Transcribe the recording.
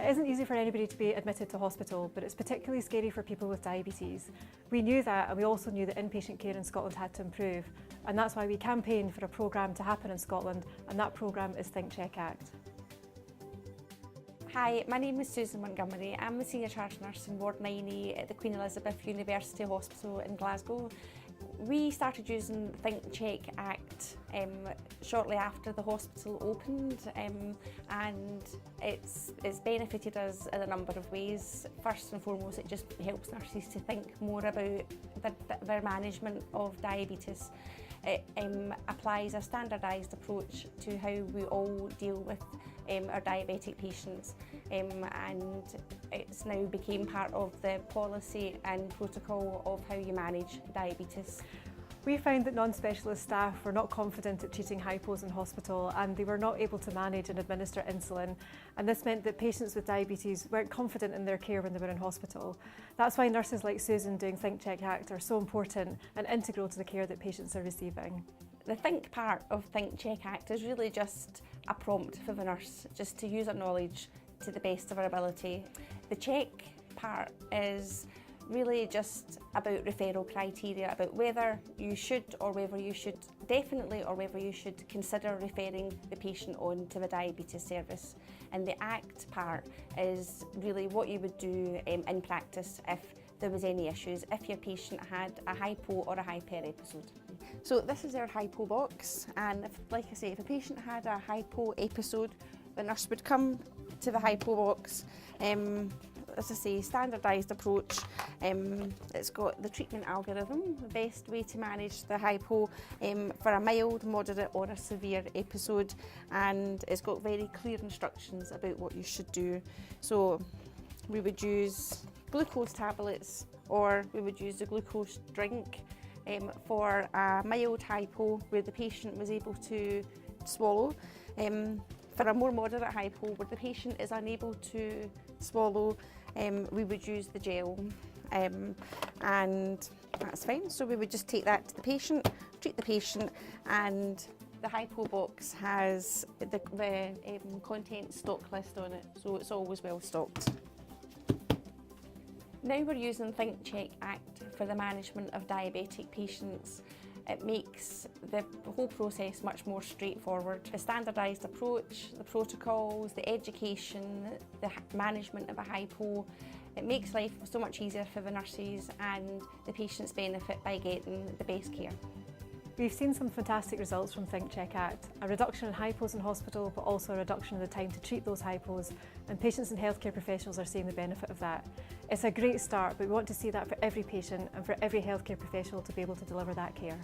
It isn't easy for anybody to be admitted to hospital, but it's particularly scary for people with diabetes. We knew that, and we also knew that inpatient care in Scotland had to improve, and that's why we campaigned for a programme to happen in Scotland, and that programme is Think Check Act. Hi, my name is Susan Montgomery. I'm the Senior Charge Nurse in Ward 9A at the Queen Elizabeth University Hospital in Glasgow. We started using the Think Check Act shortly after the hospital opened, and it's benefited us in a number of ways. First and foremost, it just helps nurses to think more about their management of diabetes. It applies a standardised approach to how we all deal with our diabetic patients, and it's now became part of the policy and protocol of how you manage diabetes. We found that non-specialist staff were not confident at treating hypos in hospital, and they were not able to manage and administer insulin, and this meant that patients with diabetes weren't confident in their care when they were in hospital. That's why nurses like Susan doing Think Check Act are so important and integral to the care that patients are receiving. The think part of Think Check Act is really just a prompt for the nurse just to use our knowledge to the best of our ability. The check part is really just about referral criteria, about whether you should or whether you should definitely or whether you should consider referring the patient on to the diabetes service. And the ACT part is really what you would do in practice if there was any issues, if your patient had a hypo or a hyper episode. So this is our hypo box, and like I say, if a patient had a hypo episode, the nurse would come to the hypo box. As I say, standardised approach. It's got the treatment algorithm, the best way to manage the hypo for a mild, moderate or a severe episode, and it's got very clear instructions about what you should do. So we would use glucose tablets, or we would use the glucose drink for a mild hypo where the patient was able to swallow. For a more moderate hypo where the patient is unable to swallow, we would use the gel, and that's fine. So we would just take that to the patient, treat the patient, and the hypo box has the content stock list on it, so it's always well stocked. Now we're using Think Check Act for the management of diabetic patients. It makes the whole process much more straightforward. The standardised approach, the protocols, the education, the management of a hypo, it makes life so much easier for the nurses, and the patients benefit by getting the best care. We've seen some fantastic results from Think Check Act, a reduction in hypos in hospital, but also a reduction in the time to treat those hypos, and patients and healthcare professionals are seeing the benefit of that. It's a great start, but we want to see that for every patient and for every healthcare professional to be able to deliver that care.